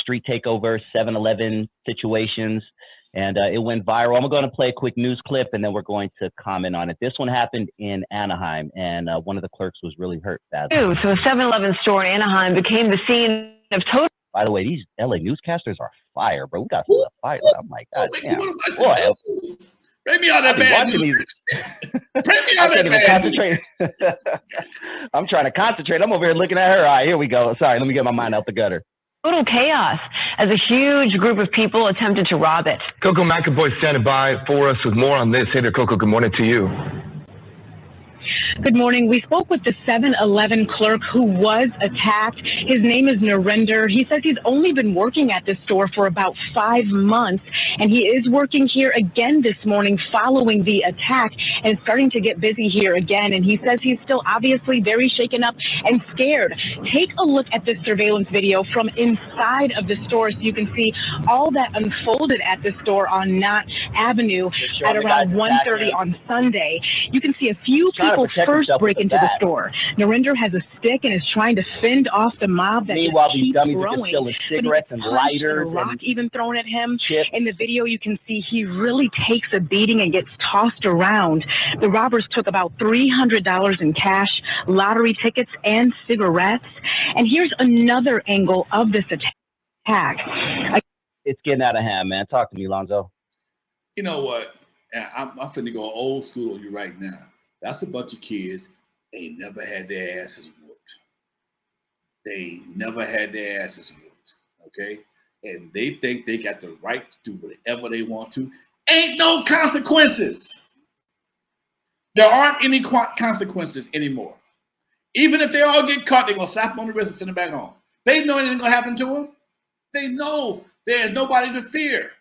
street takeover, 7-Eleven situations, and it went viral. I'm going to play a quick news clip, and then we're going to comment on it. This one happened in Anaheim, and one of the clerks was really hurt badly. So a 7-Eleven store in Anaheim became the scene of total. By the way, these LA newscasters are fire, bro. We got some fire. I'm like, God damn, boy. Bring me on that bad news. Bring me on that bad news. I'm trying to concentrate. I'm over here looking at her. All right, here we go. Sorry, let me get my mind out the gutter. Total chaos as a huge group of people attempted to rob it. Coco McAvoy standing by for us with more on this. Hey there, Coco. Good morning to you. Good morning. We spoke with the 7-Eleven clerk who was attacked. His name is Narendra. He says he's only been working at this store for about 5 months, and he is working here again this morning following the attack and starting to get busy here again. And he says he's still obviously very shaken up and scared. Take a look at this surveillance video from inside of the store so you can see all that unfolded at the store on Knott Avenue at around 1:30 on Sunday. You can see a few people first break into the store. Narendra has a stick and is trying to fend off the mob that keeps growing. Cigarettes and lighters, a rock even thrown at him. Chips. In the video, you can see he really takes a beating and gets tossed around. The robbers took about $300 in cash, lottery tickets, and cigarettes. And here's another angle of this attack. It's getting out of hand, man. Talk to me, Lonzo. You know what? I'm finna go old school on you right now. That's a bunch of kids. They never had their asses whooped. They never had their asses whooped, okay? And they think they got the right to do whatever they want to. Ain't no consequences. There aren't any consequences anymore. Even if they all get caught, they're gonna slap them on the wrist and send them back home. They know anything gonna happen to them. They know there's nobody to fear.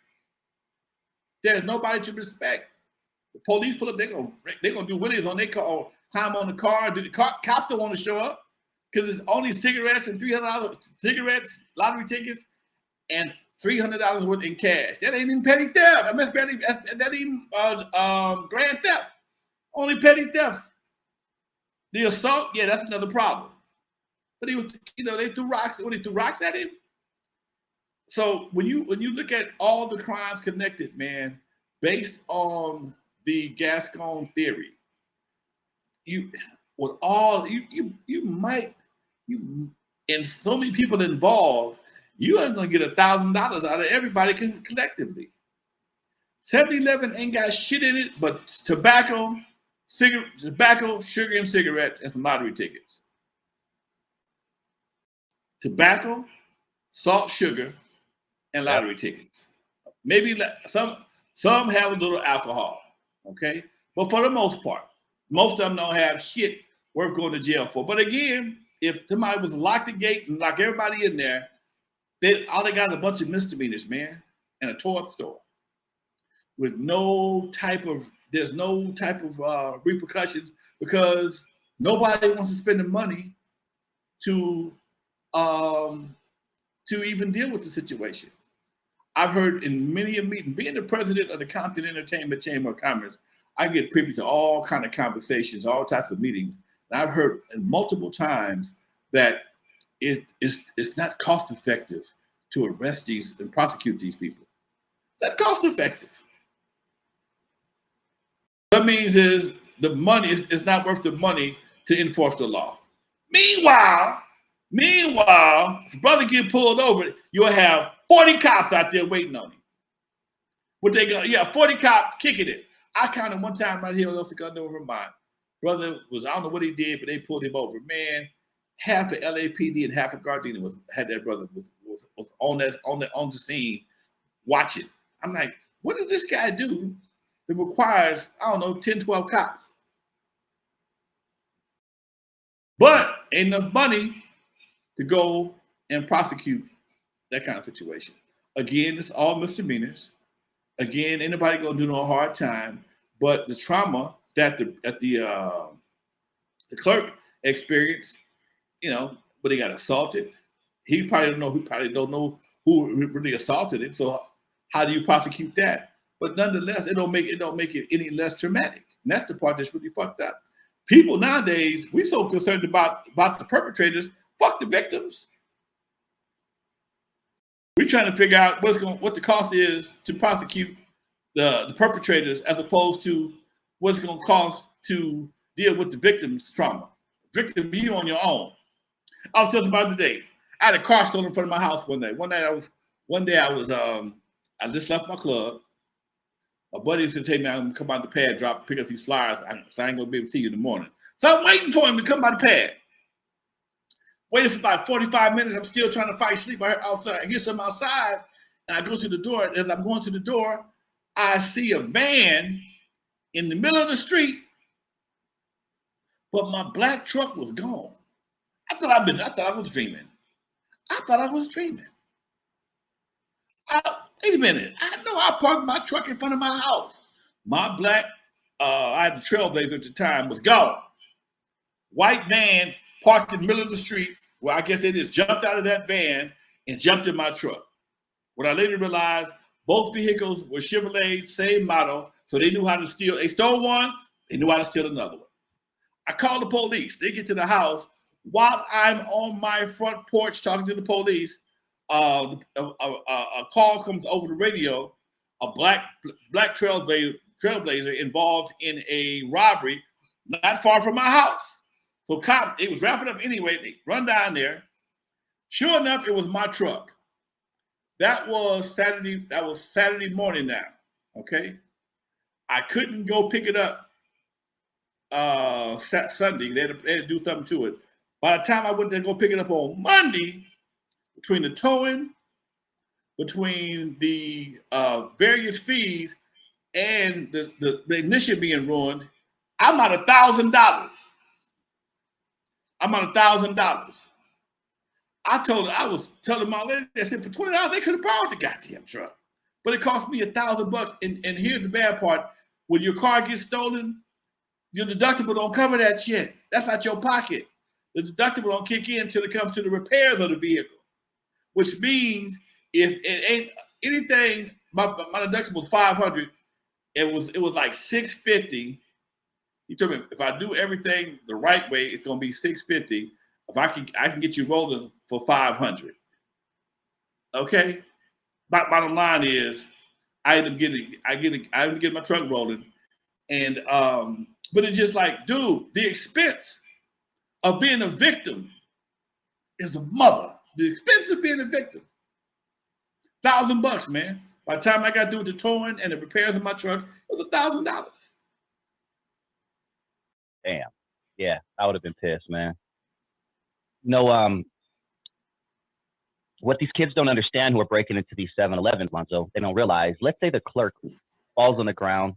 There's nobody to respect. The police pull up, they're gonna do willies on their car, climb on the car. The cops don't want to show up because it's only cigarettes and $300 cigarettes, lottery tickets, and $300 worth in cash. That ain't even petty theft. I mean, that ain't even grand theft. Only petty theft. The assault, yeah, that's another problem. But he was, they threw rocks. When they threw rocks at him. So when you look at all the crimes connected, man, based on the Gascon theory, and so many people involved, you are gonna get $1,000 out of everybody collectively. 7-Eleven ain't got shit in it but tobacco, sugar, and cigarettes, and some lottery tickets. Tobacco, salt, sugar, and lottery tickets. Maybe some have a little alcohol, okay? But for the most part, most of them don't have shit worth going to jail for. But again, if somebody was to lock the gate and lock everybody in there, all they got is a bunch of misdemeanors, man, and a toy store with there's no type of repercussions because nobody wants to spend the money to even deal with the situation. I've heard in many a meeting, being the president of the Compton Entertainment Chamber of Commerce, I get privy to all kind of conversations, all types of meetings. And I've heard multiple times that it's not cost effective to arrest these and prosecute these people. That's cost effective. What that means is the money is not worth the money to enforce the law. Meanwhile, if a brother get pulled over, you'll have 40 cops out there waiting on him. What they go? Yeah, 40 cops kicking it. I counted one time right here on El Segundo, Vermont. Brother was, I don't know what he did, but they pulled him over. Man, half of LAPD and half of Gardena had that brother was on the scene watching. I'm like, what did this guy do that requires, I don't know, 10, 12 cops? But ain't enough money to go and prosecute that kind of situation. Again, it's all misdemeanors. Again, ain't nobody gonna do no hard time. But the trauma that the clerk experienced, but he got assaulted. He probably don't know who really assaulted him. So how do you prosecute that? But nonetheless, it don't make it any less traumatic. And that's the part that's really fucked up. People nowadays, we so concerned about the perpetrators. Fuck the victims. we're trying to figure out what the cost is to prosecute the perpetrators, as opposed to what's going to cost to deal with the victim's trauma. Victim, you on your own. I was telling about today. I had a car stolen in front of my house one day. One day I just left my club. My buddy said, "Hey man, I'm gonna come out the pad, pick up these flyers. So I ain't gonna be able to see you in the morning." So I'm waiting for him to come by the pad. Waiting for about 45 minutes. I'm still trying to fight sleep outside. I hear something outside, and I go to the door. As I'm going to the door, I see a van in the middle of the street, but my black truck was gone. I thought I was dreaming. Wait a minute. I know I parked my truck in front of my house. My black, I had a Trailblazer at the time, was gone. White van parked in the middle of the street, where I guess they just jumped out of that van and jumped in my truck. What I later realized, both vehicles were Chevrolet, same model, so they knew how to steal. They stole one, they knew how to steal another one. I called the police. They get to the house. While I'm on my front porch talking to the police, a call comes over the radio. A black trailblazer involved in a robbery not far from my house. So it was wrapping up anyway. They run down there. Sure enough, it was my truck. That was Saturday morning now. Okay, I couldn't go pick it up Sunday. They had to do something to it. By the time I went to go pick it up on Monday, between the towing, between the various fees, and the ignition being ruined, I'm at $1,000. I was telling my lady, I said, for $20 they could have borrowed the goddamn truck, but it cost me $1,000. And here's the bad part: when your car gets stolen, your deductible don't cover that shit. That's out your pocket. The deductible don't kick in until it comes to the repairs of the vehicle, which means if it ain't anything, my deductible was $500. It was like $650. He told me if I do everything the right way, it's gonna be $650. If I can get you rolling for $500. Okay. Bottom line is, I ended up getting my truck rolling, and but it's just like, dude, the expense of being a victim is a mother. The expense of being a victim, $1,000, man. By the time I got through the towing and the repairs of my truck, it was $1,000. Damn. Yeah, I would have been pissed, man. No, what these kids don't understand who are breaking into these 7-Elevens, Lonzo, they don't realize, let's say the clerk falls on the ground,